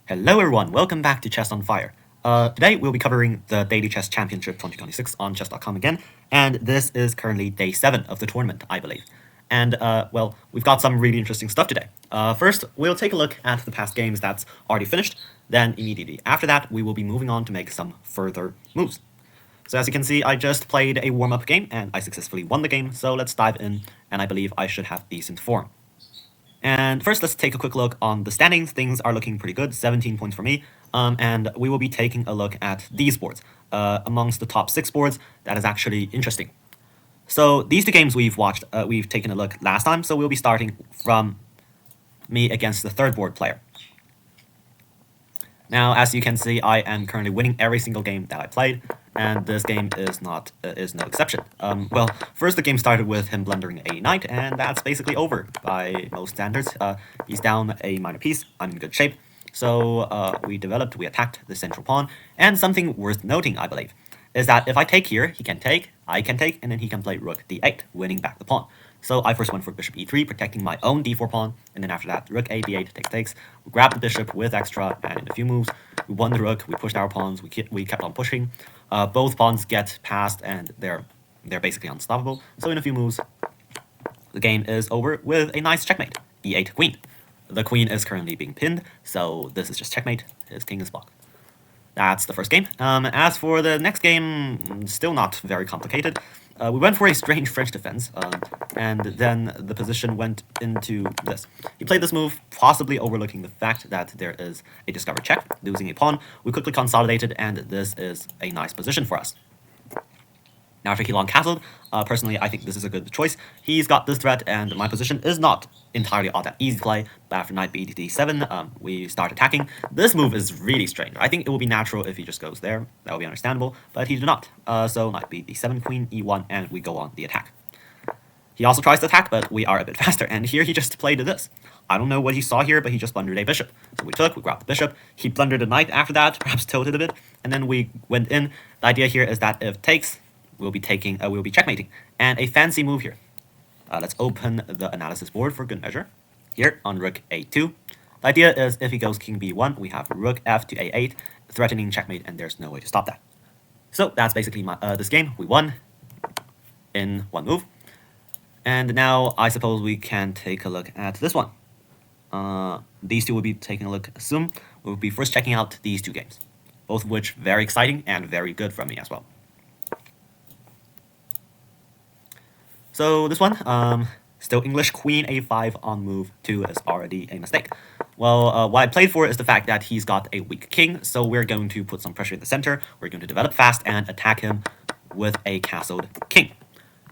Hello everyone, welcome back to Chess on Fire. Today we'll be covering the Daily Chess Championship 2026 on chess.com again, and this is currently day 7 of the tournament, I believe. And, well, we've got some really interesting stuff today. First, we'll take a look at the past games that's already finished, then immediately after that, we will be moving on to make some further moves. So as you can see, I just played a warm-up game, and I successfully won the game, so let's dive in, and I believe I should have decent form. And first, let's take a quick look on the standings. Things are looking pretty good, 17 points for me. And we will be taking a look at these boards. Amongst the top 6 boards, that is actually interesting. So these two games we've watched, we've taken a look last time, so we'll be starting from me against the third board player. Now, as you can see, I am currently winning every single game that I played, and this game is no exception. Well, first the game started with him blundering a knight, and that's basically over by most standards. He's down a minor piece. I'm in good shape. So we attacked the central pawn, and something worth noting, I believe, is that if I take here, he can take, I can take, and then he can play rook d8, winning back the pawn. So I first went for bishop e3, protecting my own d4 pawn, and then after that, rook a d8 takes. We grabbed the bishop with extra, and in a few moves, we won the rook, we pushed our pawns, we kept on pushing. Both pawns get passed, and they're basically unstoppable. So in a few moves, the game is over with a nice checkmate, e8 queen. The queen is currently being pinned, so this is just checkmate. His king is blocked. That's the first game. As for the next game, still not very complicated. We went for a strange French defense, and then the position went into this. He played this move, possibly overlooking the fact that there is a discovered check, losing a pawn. We quickly consolidated, and this is a nice position for us. Now after he long castled, personally I think this is a good choice. He's got this threat, and my position is not entirely all that easy to play, but after knight b d7, we start attacking. This move is really strange. I think it will be natural if he just goes there. That will be understandable, but he did not. So knight b d7, queen e1, and we go on the attack. He also tries to attack, but we are a bit faster, and here he just played this. I don't know what he saw here, but he just blundered a bishop. So we grabbed the bishop, he blundered a knight after that, perhaps tilted a bit, and then we went in. The idea here is that if takes, we'll be checkmating. And a fancy move here. Let's open the analysis board for good measure. Here on rook a2. The idea is if he goes king b1, we have rook f to a8, threatening checkmate, and there's no way to stop that. So that's basically this game. We won in one move. And now I suppose we can take a look at this one. These two will be taking a look soon. We'll be first checking out these two games, both of which very exciting and very good from me as well. So this one, still English, queen a5 on move 2 is already a mistake. Well, what I played for is the fact that he's got a weak king, so we're going to put some pressure in the center, we're going to develop fast and attack him with a castled king.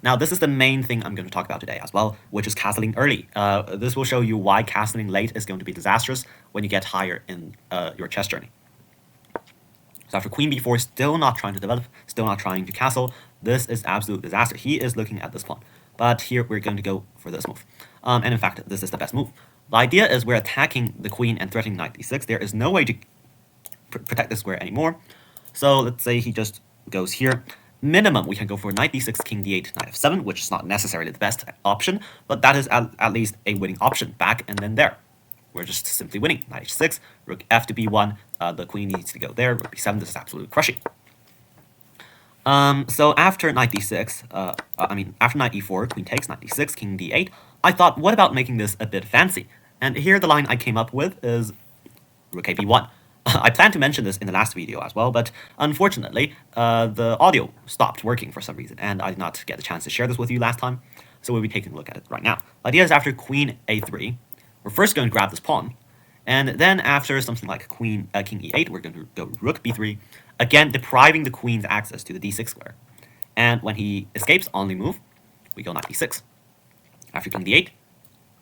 Now this is the main thing I'm going to talk about today as well, which is castling early. This will show you why castling late is going to be disastrous when you get higher in your chess journey. So after queen b4, still not trying to develop, still not trying to castle, this is absolute disaster. He is looking at this pawn. But here we're going to go for this move. And in fact, this is the best move. The idea is we're attacking the queen and threatening knight d6. There is no way to protect this square anymore. So let's say he just goes here. Minimum, we can go for knight d6, king d8, knight f7, which is not necessarily the best option, but that is at least a winning option. Back and then there. We're just simply winning. Knight h6, rook f to b1, the queen needs to go there, rook b7, this is absolutely crushing. So after knight d6, after knight e4, queen takes, knight d6, king d8, I thought, what about making this a bit fancy? And here the line I came up with is rook a b1. I planned to mention this in the last video as well, but unfortunately, the audio stopped working for some reason, and I did not get the chance to share this with you last time, so we'll be taking a look at it right now. The idea is after queen a3, we're first going to grab this pawn, and then after something like king e8, we're going to go rook b3, again depriving the queen's access to the d6 square. And when he escapes on the move, we go knight d6. After king d8,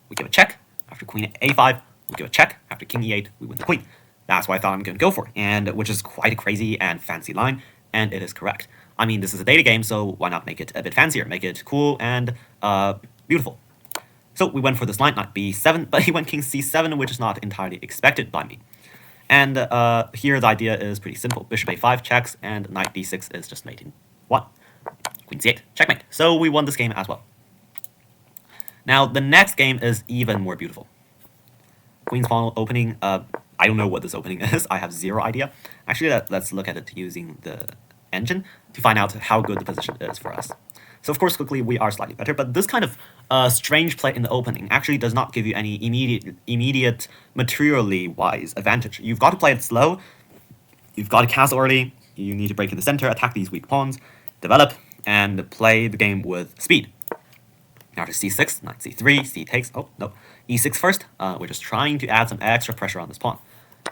we give a check. After queen a5, we give a check. After king e8, we win the queen. That's what I thought I'm going to go for, and which is quite a crazy and fancy line, and it is correct. I mean, this is a daily game, so why not make it a bit fancier, make it cool and beautiful. So we went for this line, knight b7, but he went king c7, which is not entirely expected by me. And here the idea is pretty simple. Bishop a5 checks, and knight d6 is just mate in 1. Queen c8, checkmate. So we won this game as well. Now the next game is even more beautiful. Queen's pawn opening, I don't know what this opening is. I have zero idea. Actually, let's look at it using the engine to find out how good the position is for us. So of course, quickly we are slightly better, but this kind of strange play in the opening actually does not give you any immediate materially wise advantage. You've got to play it slow. You've got to castle early. You need to break in the center, attack these weak pawns, develop, and play the game with speed. Now to c6, knight c3, c takes. Oh no, e6 first. We're just trying to add some extra pressure on this pawn.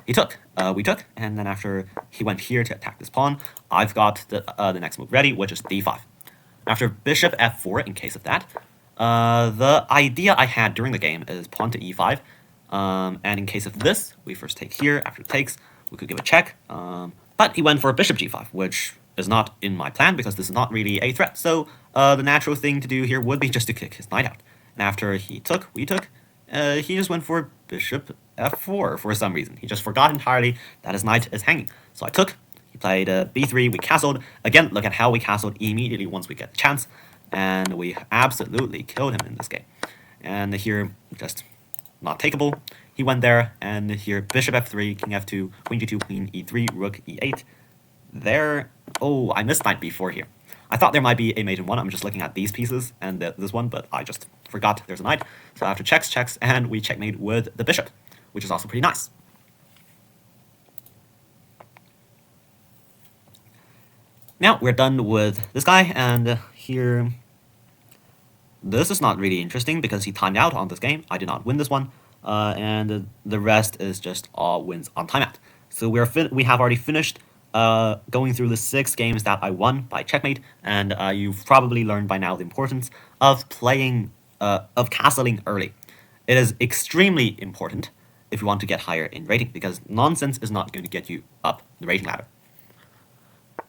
He took, we took, and then after he went here to attack this pawn, I've got the next move ready, which is d5. After bishop f4, in case of that, the idea I had during the game is pawn to e5, and in case of this, we first take here. After it takes, we could give a check, but he went for bishop g5, which is not in my plan because this is not really a threat. So the natural thing to do here would be just to kick his knight out. And after he took, we took, he just went for bishop f4 for some reason. He just forgot entirely that his knight is hanging. So I took, he played b3, we castled. Again, look at how we castled immediately once we get the chance. And we absolutely killed him in this game. And here, just not takeable. He went there, and here bishop f3, king f2, queen g2, queen e3, rook e8. There, oh, I missed knight b4 here. I thought there might be a mate in one. I'm just looking at these pieces and this one, but I just forgot there's a knight. So after checks, and we checkmate with the bishop, which is also pretty nice. Now we're done with this guy, and here, this is not really interesting because he timed out on this game. I did not win this one, and the rest is just all wins on timeout. So we have already finished going through the 6 games that I won by checkmate, and you've probably learned by now the importance of playing, of castling early. It is extremely important if you want to get higher in rating, because nonsense is not going to get you up the rating ladder.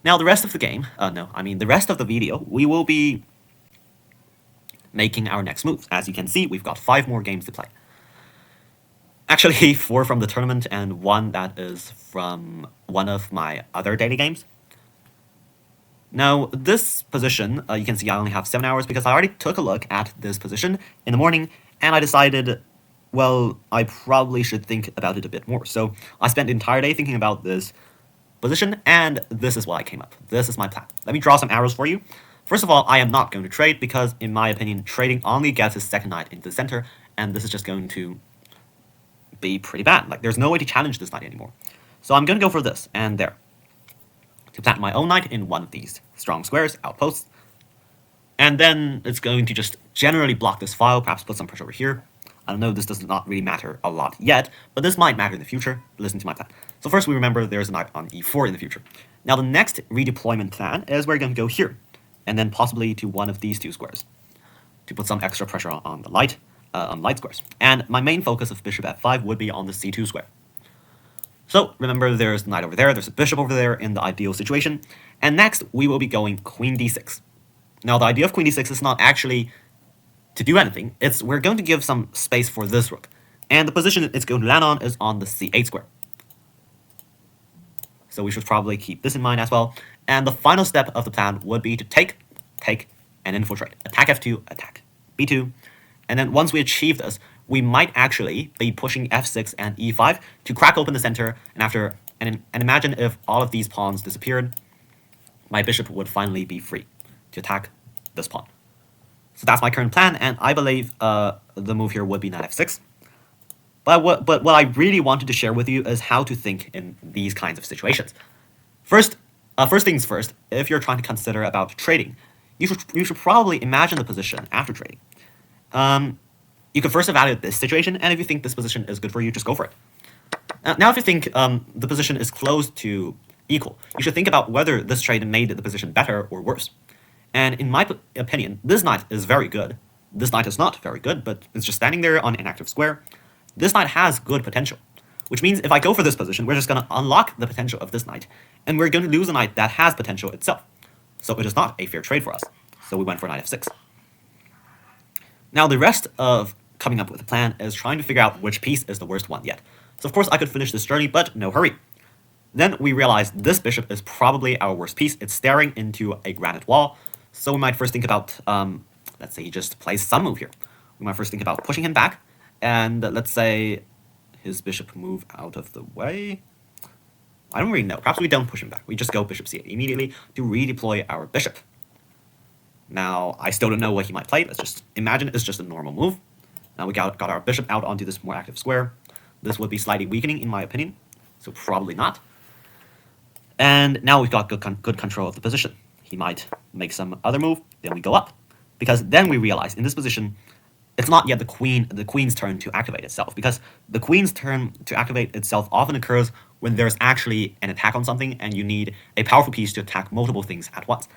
Now the rest of the game, the rest of the video, we will be making our next moves. As you can see, we've got 5 more games to play. Actually, 4 from the tournament and 1 that is from one of my other daily games. Now, this position, you can see I only have 7 hours because I already took a look at this position in the morning, and I decided, well, I probably should think about it a bit more. So I spent the entire day thinking about this position, and this is what I came up. This is my plan. Let me draw some arrows for you. First of all, I am not going to trade because, in my opinion, trading only gets his second knight into the center, and this is just going to be pretty bad. Like, there's no way to challenge this knight anymore. So I'm going to go for this, and there. To plant my own knight in one of these strong squares, outposts. And then it's going to just generally block this file, perhaps put some pressure over here. I don't know, this does not really matter a lot yet, but this might matter in the future. Listen to my plan. So first we remember there's a knight on e4 in the future. Now the next redeployment plan is we're going to go here, and then possibly to one of these 2 squares, to put some extra pressure on the light squares. And my main focus of bishop f5 would be on the c2 square. So remember, there's the knight over there, there's a bishop over there in the ideal situation, and next we will be going queen d6. Now the idea of queen d6 is not actually to do anything, we're going to give some space for this rook, and the position it's going to land on is on the c8 square. So we should probably keep this in mind as well. And the final step of the plan would be to take, and infiltrate. Attack f2, attack b2, and then once we achieve this, we might actually be pushing f6 and e5 to crack open the center, and imagine if all of these pawns disappeared, my bishop would finally be free to attack this pawn. So that's my current plan, and I believe the move here would be knight f6. But what I really wanted to share with you is how to think in these kinds of situations. First things first, if you're trying to consider about trading, you should probably imagine the position after trading. You can first evaluate this situation, and if you think this position is good for you, just go for it. Now if you think the position is close to equal, you should think about whether this trade made the position better or worse. And in my opinion, this knight is very good. This knight is not very good, but it's just standing there on an inactive square. This knight has good potential, which means if I go for this position, we're just going to unlock the potential of this knight, and we're going to lose a knight that has potential itself. So it is not a fair trade for us. So we went for knight f6. Now the rest of coming up with a plan is trying to figure out which piece is the worst one yet. So of course I could finish this journey, but no hurry. Then we realize this bishop is probably our worst piece. It's staring into a granite wall. So we might first think about, let's say he just plays some move here. We might first think about pushing him back, and let's say his bishop move out of the way? I don't really know. Perhaps we don't push him back. We just go bishop c8 immediately to redeploy our bishop. Now, I still don't know what he might play. Let's just imagine it's just a normal move. Now we got our bishop out onto this more active square. This would be slightly weakening in my opinion, so probably not. And now we've got good control of the position. He might make some other move, then we go up. Because then we realize in this position, it's not yet the queen's turn to activate itself, because the queen's turn to activate itself often occurs when there's actually an attack on something and you need a powerful piece to attack multiple things at once.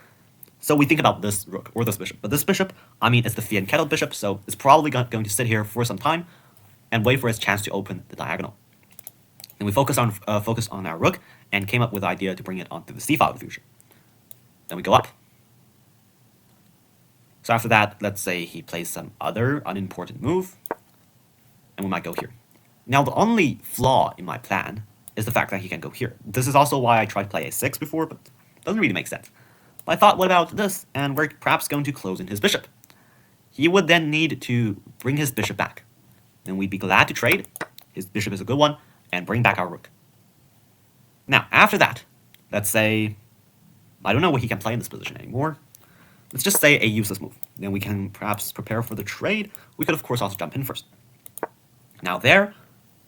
So we think about this rook or this bishop. But this bishop, I mean, it's the fiat kettle bishop, so it's probably going to sit here for some time and wait for its chance to open the diagonal. And we focus on our rook and came up with the idea to bring it onto the c file in the future. Then we go up. So after that, let's say he plays some other unimportant move, and we might go here. Now, the only flaw in my plan is the fact that he can go here. This is also why I tried to play a6 before, but it doesn't really make sense. But I thought, what about this? And we're perhaps going to close in his bishop. He would then need to bring his bishop back. Then we'd be glad to trade. His bishop is a good one, and bring back our rook. Now, after that, let's say, I don't know what he can play in this position anymore. Let's just say a useless move. Then we can perhaps prepare for the trade. We could, of course, also jump in first. Now there,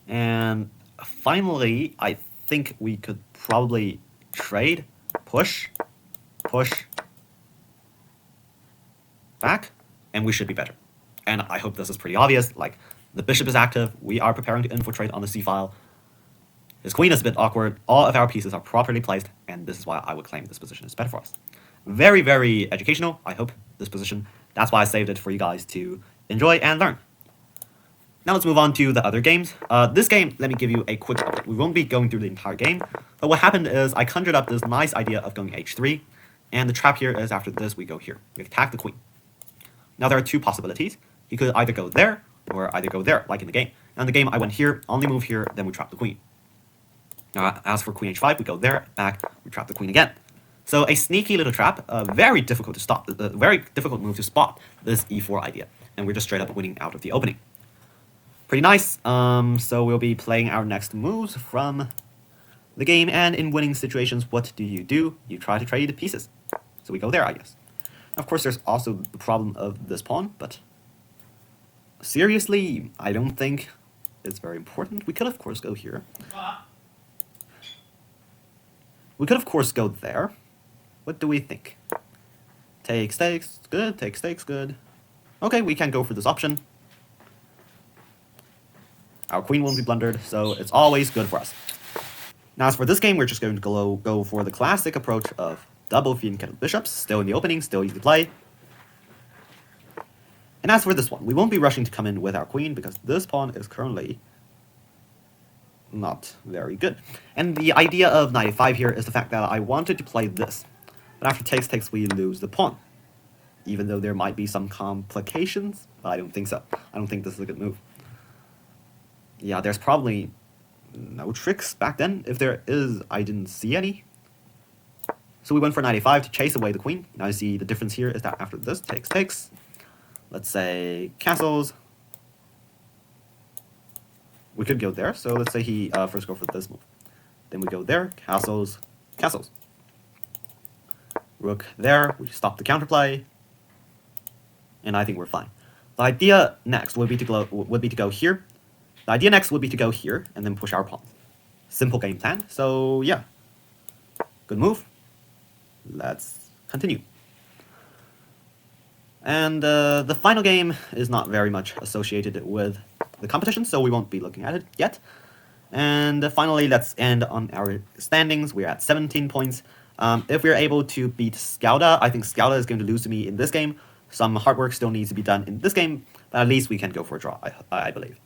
and finally, I think we could probably trade, push, back, and we should be better. And I hope this is pretty obvious. Like, the bishop is active. We are preparing to infiltrate on the c file. His queen is a bit awkward. All of our pieces are properly placed, and this is why I would claim this position is better for us. Very, very educational, I hope, this position. That's why I saved it for you guys to enjoy and learn. Now let's move on to the other games. This game, let me give you a quick update. We won't be going through the entire game, but what happened is I conjured up this nice idea of going h3, and the trap here is after this we go here. We attack the queen. Now there are two possibilities. He could either go there, or either go there, like in the game. Now in the game I went here, only move here, then we trap the queen. Now as for queen h5, we go there, back, we trap the queen again. So a sneaky little trap, very difficult to stop, very difficult move to spot this e4 idea. And we're just straight up winning out of the opening. Pretty nice. So we'll be playing our next moves from the game, and in winning situations, what do? You try to trade pieces. So we go there, I guess. Of course, there's also the problem of this pawn, but seriously, I don't think it's very important. We could, of course, go here. We could, of course, go there. What do we think? Take stakes, good. Take stakes, good. Okay, we can go for this option. Our queen won't be blundered, so it's always good for us. Now, as for this game, we're just going to go for the classic approach of double fiat kettle bishops. Still in the opening, still easy to play. And as for this one, we won't be rushing to come in with our queen, because this pawn is currently not very good. And the idea of knight a5 here is the fact that I wanted to play this. But after takes, we lose the pawn. Even though there might be some complications, but I don't think so. I don't think this is a good move. Yeah, there's probably no tricks back then. If there is, I didn't see any. So we went for knight a5 to chase away the queen. Now you see the difference here is that after this, takes. Let's say castles. We could go there. So let's say he first go for this move. Then we go there, castles. Rook there, we stop the counterplay, and I think we're fine. The idea next would be to go here. The idea next would be to go here and then push our pawn. Simple game plan. So yeah, good move. Let's continue. And the final game is not very much associated with the competition, so we won't be looking at it yet. And finally, let's end on our standings. We're at 17 points. If we're able to beat Skauda, I think Skauda is going to lose to me in this game. Some hard work still needs to be done in this game, but at least we can go for a draw, I believe.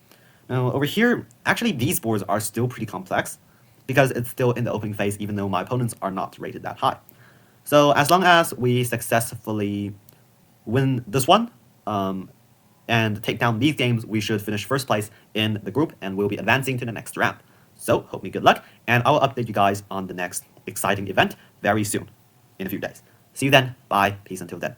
Now, over here, actually these boards are still pretty complex, because it's still in the opening phase, even though my opponents are not rated that high. So as long as we successfully win this one, and take down these games, we should finish first place in the group, and we'll be advancing to the next round. So, hope me good luck, and I will update you guys on the next exciting event very soon, in a few days. See you then, bye, peace until then.